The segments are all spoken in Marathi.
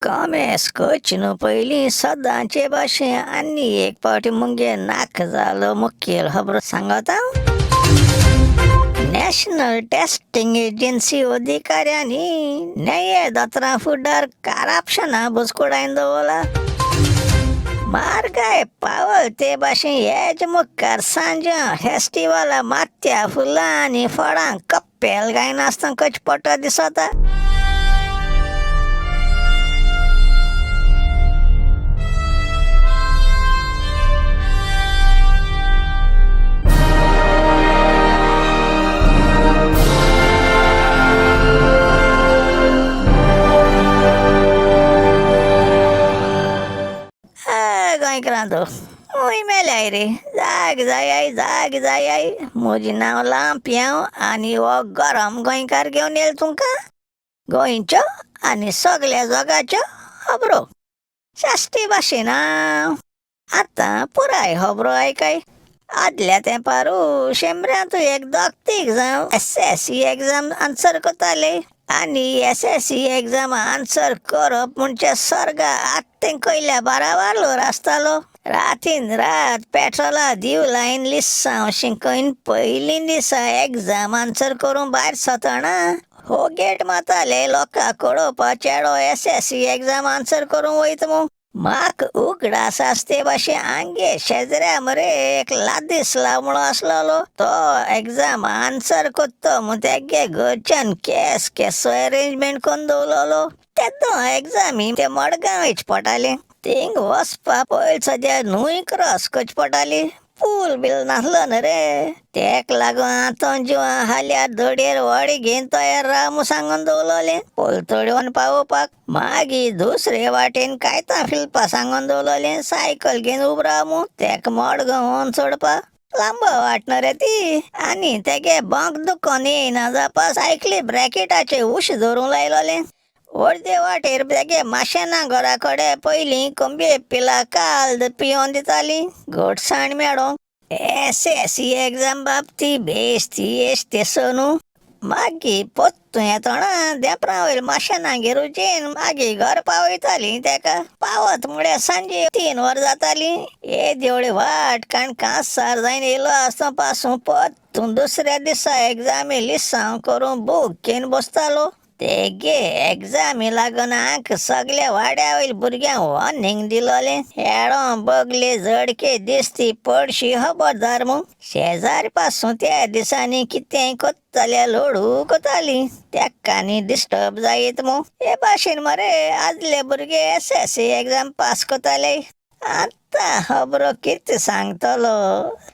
कामेस कचिनो पयलीं सदांचे भाशेन आनी एक पावटी मुगे नाक जालो मुखेल खबर सांगता। नॅशनल टेस्टिंग एजन्सी अधिकाऱ्यांनी न्याय दोतोरां फुडार करप्शना बुजकुडायन दवरला। मारगाय पावल ते भाशेन हेज मुखार सांजा फेस्टिवला माथ्या फुलां आनी फळां कप्पेल गायन आसतना कच पडटा दिसता। गोंयकारांतो मुय मेल्याय रे, जाग जाय म्हजें नांव लांप्याव आनी हो गरम गोंयकार घेवन येयला तुमकां गोंयच्यो आनी सगळ्या जगाच्यो खबरो शाश्टी भाशेन। आतां पुराय खबरो आयकाय। आदल्या तेंपारू शेंबऱ्यांतू एक दोग-तीग जावन SSC एग्जाम आन्सर कोत्ताले आनी SSC एग्जाम आन्सर करप म्हणजे सर्गा आत्तें कयल्या बारावारलोर आसतालो। रातीन रात पेट्रोला दिव लायन लिस्सांव शिंकयन पयलीं दिसा एग्जाम आन्सर करून भायर सतना होगेट माताले लोकां कळोवपा चेडो SSC एग्जाम आन्सर करूंक वयता मू। म्हाक उगडास आसते भाशेन आंगे शेजऱ्या मरे एक लादीस लावणो आसलोलो। तो एग्जाम आन्सर कोत्तो म्हूण तेगे घरच्यान केसो अरेंजमेंट करून दवरलोलो। तेदो एग्जामी ते मडगांवच पडटाली। थिंग वचपा पयल सद्या न्हूय क्रॉस करची पडटाली। पूल बील नासलो न्ही रे, तेक लागून आतां जिवां हाल्यार धडयेर व्हडी घेवन तयार राव म्हूण सांगून दवरलोलें पूल तोडून पावोवपाक। मागीर दुसरे वाटेन कायतां फिलपा सांगून दवरलोलें सायकल घेवन उब राव म्हूण तेक मडगांव व्होन सोडपा। लांब वाट न्ही रे ती, आनी तेगे बोंक दुखोन येयना जावपा सायकली ब्रॅकेटाचेर उश धरूंक लायलोलें। अर्दे वाटेर तेगे माशेना घरा कडेन पयलीं कोंबये पिला काल्द पियोन दिताली घोटसाण मेळोंक। SSC एग्जाम बाबती बेश्टी एश्टी न्हू। मागीर पोत्तू येतना देंपरा वयर माशेनागेर उजेन मागीर घर पावयतालीं तेका। पावत म्हळ्यार सांजे 3 वर जातालीं। हे देवळी वाट काणकां सार जायन येयलो आसतना पासून पोत्तू दुसऱ्या दिसा एग्जामी लिस्सांव करून बूक घेवन बसतालो। तेगे एग्जामी लागून हांक सगल्या वाड्या वयल्या भुरग्यांक वॉर्निंग दिलोलें हेडो बगले झडके दिसती पडशी खबरदार म्हूण। शेजारी पासून त्या दिसांनी कितेंय कोत्ता जाल्यार लोडू कोतालीं तेका न्ही डिस्टर्ब जायत म्हूण। हे भाशेन मरे आदले भुरगे SSC एग्जाम पास कोताले। आतां खबरो कितें सांगतलो,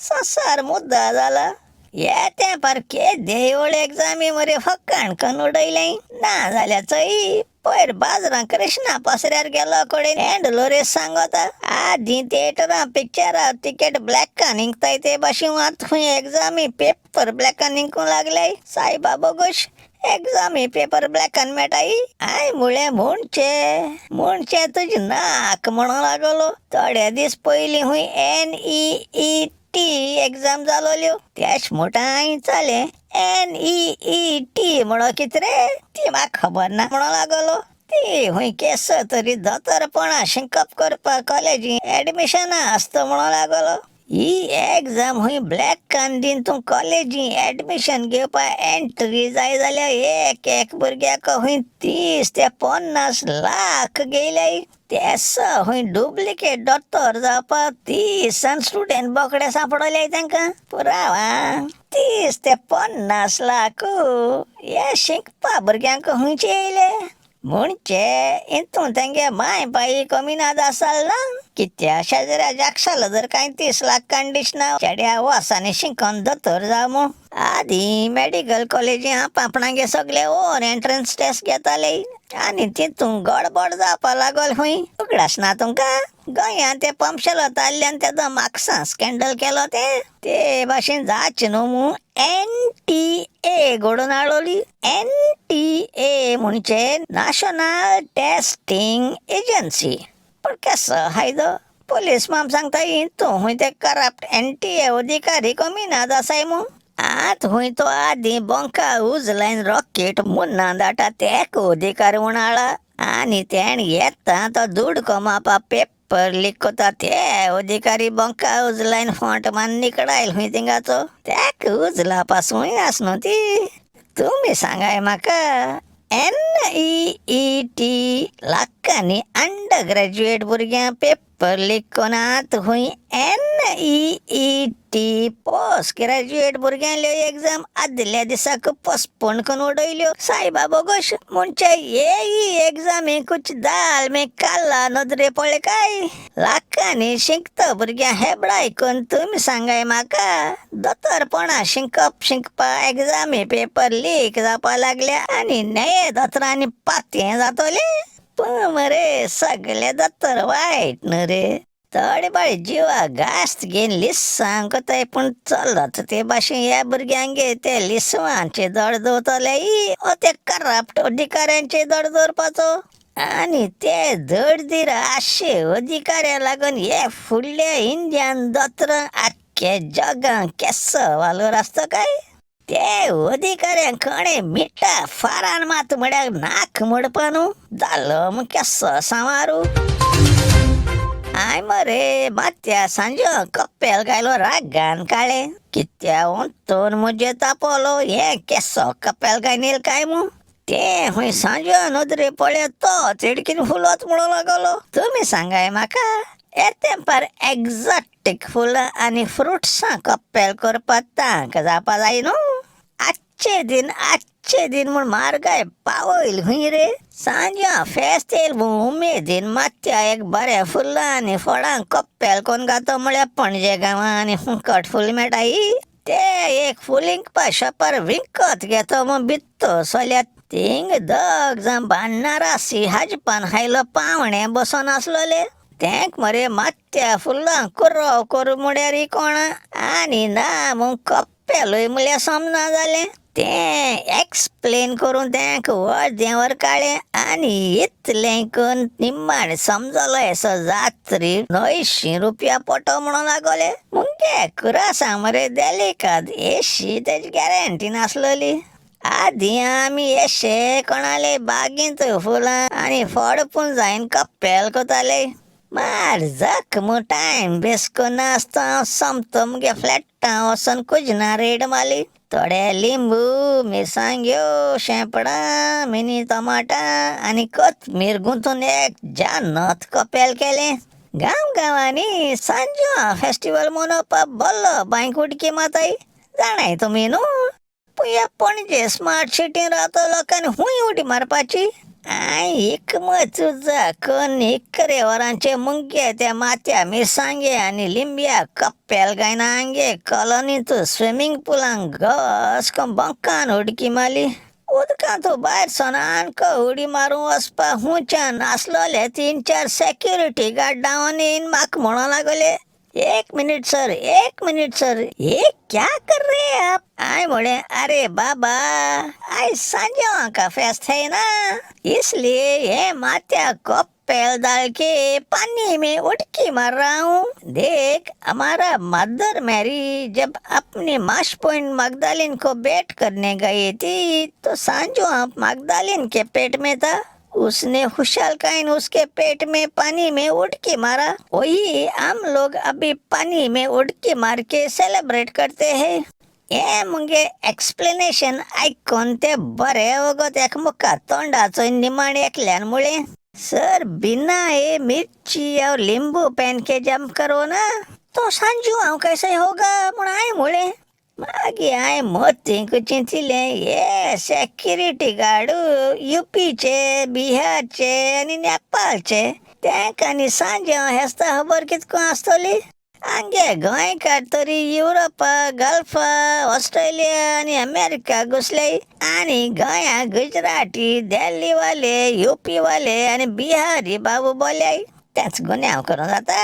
संवसार मुद्दा जाला। ह्या तेंपार केदे एवढे एग्जामी मरे फकाण करून उडयलें ना जाल्यार चोय पयर बाजरां कृष्णा पसऱ्यार गेलो कडेन हँडलो रेस सांगता। आदीं थिएटरां पिक्चरां तिकेट ब्लॅकान इंकताय ते भाशेन आतां खंय एग्जामी पेपर ब्लॅकान इंकूंक लागल्याय। सायबा बोगोश एग्जामी पेपर ब्लॅकान मेळटाय। हांय म्हळें म्हणचे तुजें नाक म्हणूंक लागलो। थोडे दीस पयलीं खंय NEET एग्जाम जालोल्यो तेश म्हणटा हांय जालें NEET म्हणो कितें रे ती म्हाका खबर ना म्हणूंक लागलो। ती खंय केस तरी दोतोरपणा शिंकप करपाक कॉलेजीं एडमिशनां आसता म्हणूंक लागलो। ही एग्जाम खंय ब्लॅकान दीन तूं कॉलेजीं एडमिशन घेवपाक एंट्री जाय जाल्यार एक भुरग्याक खंय 30 ते 50 लाख गेल्याय। तेस खंय डुप्लिकेट दोतोर जावपाक 30 स्टुडंट बोकडे सांपडले तांकां। पुरावा 30 ते 50 लाख हे शिंकपा भुरग्यांक खंयचे येयले म्हणचे इंतून तेंगे माय बाई कमी नाद आसाल ना। कित्या शेजऱ्या जागसालो जर कांय 30 लाख कंडिशनां चेड्या वोसांनी शिंकोन दोतोर जाव म्हूण। आदीं मेडिकल कॉलेजी आपणागे सगळे ओन एंट्रन्स टेस्ट घेताले आनी तितून गडबड जावपा लागोल खंय उगडास ना तुमकां। गोंयांत ते पंपशेलो ताल्ल्यान तेदो मार्क्सां स्कॅन्डल केलो ते भाशेन जावचें न्हू म्हूण NTA घडोवन हाडलोली। NTA म्हणजे नॅशनल टेस्टिंग एजन्सी। पण केसो हायदो पुलीस माम सांगता हितूं खंय ते करप्ट NTA अधिकारी कमी नाद आसाय म्हूण। आत खंय तो आदीं बोंका उजलायन रॉकेट मुन्ना दाटा तेक अधिकारी म्हूण हाडा आनी तेण येता तो दुडको मापा पेपर लीक कोता ते अधिकारी बंका उजलायन फॉंट मान निकडायल हुंय तिंगाचो त्याक उजला पासून आसनु ती तुम्ही सांगाय म्हाका NEET लाखांनी अंडर ग्रॅज्युएट भुरग्यां पेपर लीक कोनात हुंय NEET पोस्ट ग्रॅज्युएट भुरग्यांल्यो एग्जाम आदल्या दिसाक पोस्टपोन करून उडयल्यो सायबा बोगोश मुंच्या येई एग्जामी कुछ दाल में काला नदरे पडले काय लाखांनी शिंकता भुरग्यां हेबडा आयकून तुम्ही सांगाय म्हाका दोतोरपणा शिंकपा एग्जामी पेपर लीक जावपा लागल्या आनी नये दोतोरांनी पातये जातोले मरे सगळे दोतोर वायट न्हू रे थोडे बाळे जिवा गास्त घेन लिस्सांग कोताय पूण चलत ते भाशेन ह्या भुरग्यांगे ते लिस्वांचे दड दवरतले ओ ते करप्ट अधिकाऱ्यांचे दड दवरपाचो आनी ते धड दिर आशे अधिकाऱ्या लागून हे फुडल्या इंडियान दोतोर आख्खे जगांक केसो वालोर आसता काय ते अधिकाऱ्यांक खणे मिठा फारान मात म्हळ्यार नाक मोडपा न्हू जालो म्हूण केसो सांवारू आय मरे मात्या सांजो कप्पेल गायलो रागान काळे कित्या उंतून मुजे तापोलो हे केसो कप्पेल गायनील काय मू ते हुंय सांजो नदरे पळय तो चिडकीन फुलोच म्हणू लागलो तुम्ही सांगाय म्हाका हे तेंपार एक्झॉटिक फुलां आनी फ्रुट्सां कप्पेल करपा तांकां जावपा जाय न्हू आजचे दिन म्हूण मारगाय पावयल हुंय रे सांजो फेस्त येयल म्हूण उमेदीन मात्या एक बरें फुलां आनी फळां कप्पेल कोन्न गातो म्हळ्यार पणजे गांवां आनी हुंकट फूल मेळटाय ते एक फुलिंकपा शॉपार विकत घेतो म्हूण भित्तो सोल्यात थिंग दोग जावन भांडणार रासी हाजपान हायलो पावणे बसोन आसलोले तेंक मरे मात्या फुलां कुर्रो करूं म्हळ्यार कोणा आनी ना म्हूण कप्पेलूय म्हळ्यार समना जालें तें एक्सप्लेन करून तेंक अर्देवर काळें आनी इतलें करून निम्माण समजलो एसो जात्री 900 रुपया पडटो म्हणून लागोले मुगे कुरासां मरे देलिकाद एशी तेजी गॅरंटी नासलोली आदी आमी एशे कोणाले बागेंत फुलां आनी फडपून जायन कप्पेल कोताले मार जक मू टायम बेस करून आसता हांव सोमतो मुगे फ्लॅटां वचोन कुजना रेड मारली थोडे लिंबू मिरसांग्यो शेंपडां मिनी टमाटां आनी कोथमीर गुंथून एक जानत कपेल केलें गांवांनी सांजो फेस्टिवल मनोवपाक बल्लो बांयक उडकी माताय जाणाय तुमी न्हू ह्या पणजे स्मार्ट सिटीन रावता लोकांनी हुंय उडी मारपाची एकमत जाकून इकरे वरांचे मुंगे त्या माथ्या मिरसांगे आनी लिंबिया कप्पेल गायना आंगे कॉलनीत स्विमींग पुलांक घस बंकान उडकी मारली उदकांत भायर सोन आनक उडी मारूं वचपा हुंच्यान आसलोले 3-4 सेक्युरिटी गार्ड धांवन येवन म्हाका म्हणूं लागले एक मिनट सर ये क्या कर रहे आप आय बोले अरे बाबा आज सांजो का फेस्ट है ना इसलिए ये मात्या कप्पेल डाल के पानी में उड़की मार रहा हूँ देख हमारा मदर मैरी जब अपनी माश पॉइंट मगदालिन को बेट करने गई थी तो सांजो आप मगदालिन के पेट में था उसने खुशालकाइन उसके पेट में पानी में उड़की मारा वही हम लोग अभी पानी में उड़की मार के सेलिब्रेट करते हैं ये मुंगे एक्सप्लेनेशन आयकून ते बरे वगत एकमुका तोंडाचो निमाण एकल्यान मुळे सर बिना ये मिर्ची और नींबू पहन के जंप करो ना तो सांजू हांव कैसे होगा म्हण हांय मुळे मागी हांय मोतींक चिंतिलें ये सेक्युरिटी गार्ड यूपीचे बिहारचे आनी नेपाळचे तेंक आनी सांजे हेस्ता खबर कितको आसतली आंगे गोंयकार तरी युरोपा गल्फा ऑस्ट्रेलिया आनी अमेरिका घुसले आनी गोंया गुजराती दिल्ली वाले यूपी वाले आनी बिहारी बाबू बोल्याय तेच गुन्यांव करूं जाता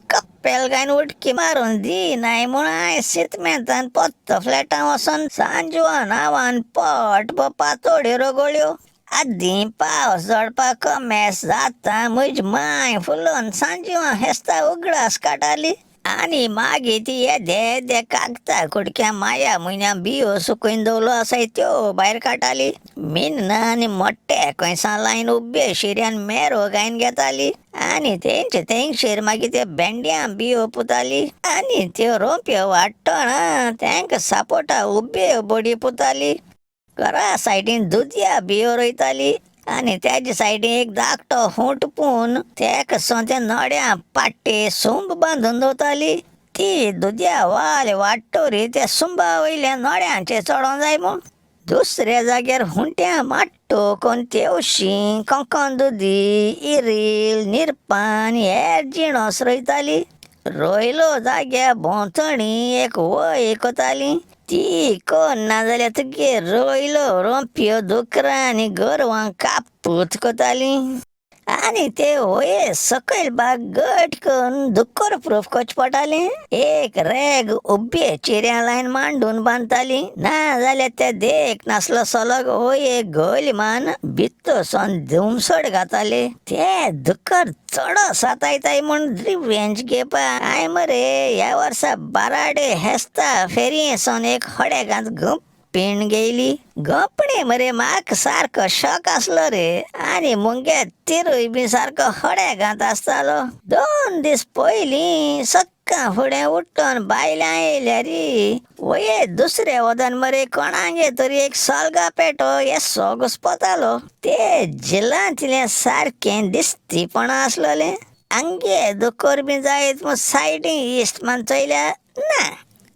कप्पेल गायन उडकी मारून दी नाय म्हूण हांय सितमेंतान पोत्तो फ्लॅटां वचोन सांजवान नांवान पोट पातोड्यो रगोळ्यो आदी पावस झडपाक मेस जाता म्हजी माय फुलोवन सांजवान हेस्ता उगडास काडटाली आणि मागे ती येदे कागता कुडक्या माया मुन्या बियो सुकून दवलो असाय त्यो भायर काडटाली. मिन्न आनी मोठ्या कोयसा लायन उबे शिर्यान मेरो गायन घेताली आनी तेंचे तेंगशेर मागीर ते भेंड्या बियो पुताली आनी त्यो रोंप्यो वाडटना तेंका सापोटा उबे बडी पुताली. घरा सायडीन दुदया बियो रोयताली आनी त्याच्या सायडीन एक धाकटो हुंटपून तेका सोंत्या नड्या पाट्टे सुंब बांदून दवरताली. ती दुदया वाल वाडटोरी त्या सुंबा वयल्या नड्यांचेर चडों जाय म्हूण. दुसऱ्या जाग्यार हुंट्या माट्टो कोण तेवशीं कोंकोन दुदी इरील निरपान हेर जिणोस रोयताली. रोयलो जाग्या भोंवतणी एक वय कोताली. ती कोण ना जाल्यार तुगे रोयलो रोंप्यो दुकरां आनी गोरवां कापूत कोताली आनी ते वये सकयल भाग गट करून दुकर प्रूफ कोच पडटाले. एक रेग उबे चिऱ्या लायन मांडून बांदताली ना जाल्यार ते देख नासलो सलग वये गोल मान भित्तो सोन धुमसोड घाताले. ते दुकर चड सातायताय म्हूण रिवेंज घेवपा आय मरे ह्या वर्सा बाराडे हेस्ता फेरये सोन एक होड्यागांत पिण गेली. गपणे मरे म्हाका सारको शॉक आसलो रे आनी मुंगे तिरूय बी सारको होड्यागांत आसतालो. 2 दीस पयलीं सक्कां फुडें उठ्ठोन बायलां येयल्या रे. वये दुसरे वदान मरे कोणागे तरी एक सोलगा पेटो येसो घुस्पतालो. ते जिलांतलें सारकें दिसतीपण आसलोलें. आंगे दुकर बी जायत म्हूण सायडीन इश्ट मान चयल्या ना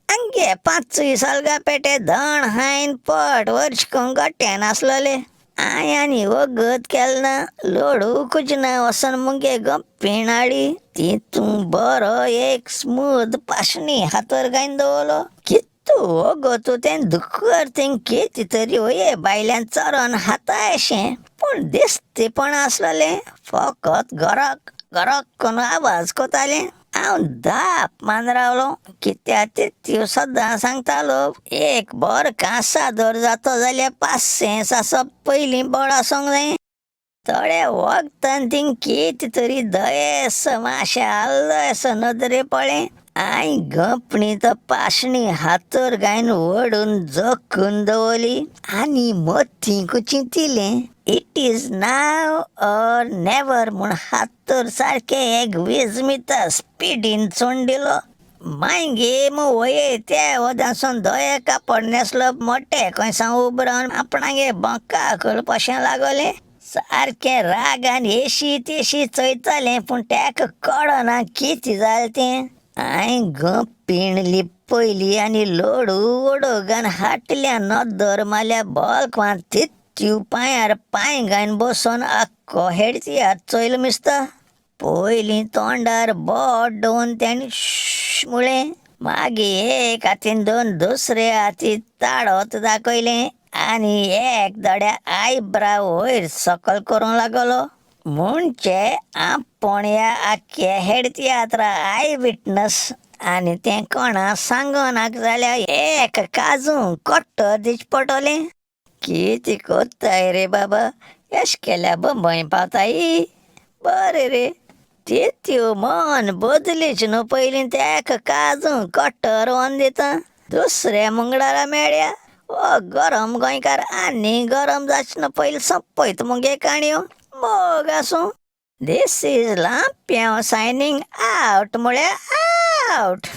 आंगे 5 सालगा पेटे धण हायन पट वर्षकून गट्ट्यान आसलोले. हांय आनी वगत केलना लोडू कुजना वसन मुगे गप्पीण हाडी. तितून बरो एक स्मूथ पाशणी हातोर गायन दवरलो. कितू वगतू तें दुकर थिंग कितें तरी वये बायल्यान चरोन हातायशें पूण दिसतीपण आसलोलें. फकत गरक गरक करून आवाज कोतालें. हांव धाप मान रावलो कित्याक त्यो सदां सांगतालो एक बर सादर जातो जाल्यार 500 आसप पयलीं बळ आसोंक जाय. थोड्या वखदान थिंग कितें तरी दयेस मातशें आल्लयसो नदरे पळें. हांय गपणी तो पाशणी हातोर गायन ओडून जोखून दवरली आनी मथीं चिंतिलें it is now or never म्हूण हातोर सारकें एक विजमिता स्पिडीन चोवन दिलो. मागीर वये त्या वदांसून दोये कापड नेसलो मोठे खंयसा उबो रावन आपणागे बोंका करपाशें लागोलें. सारकें रागान एशी तेशी चयतालें पूण तेका कळना कितें जालें तें. हांय गप्पीण लिपयली आनी लोडू ओडोगान हाटल्या नोदर मारल्या बोलकान तित्यू पांयार पांय घायन बसोन आख्खो हेडतियार चयलो मिसता. पयलीं तोंडार बोट दवरून तेणी म्हळें. मागीर एक हातीन दोन दुसरे हाती ताडोत दाखयलें आनी एक दोड्या आयब्राव वयर सकयल करूंक लागलो. म्हणजे आपण ह्या आख्या हेडतियात्रा आय विटनस आनी तें कोणा सांगोनाक जाल्यार एक काजू कोट्टो दिवचें पडटलें. कितें कोत्ताय रे बाबा एश केल्या बंबय पावताय. बरें रे तित्यू मन बदलीच न्हू पयलीं तेका काजू कोट्टो रोवन दिता. दुसऱ्या मंगळारा मेळ्या ओ गरम गोंयकार आनी गरम जाचना पयलीं सोंपयत मुगे काणयो मोग आसूं. This is Lampião signing out म्हळ्यार out.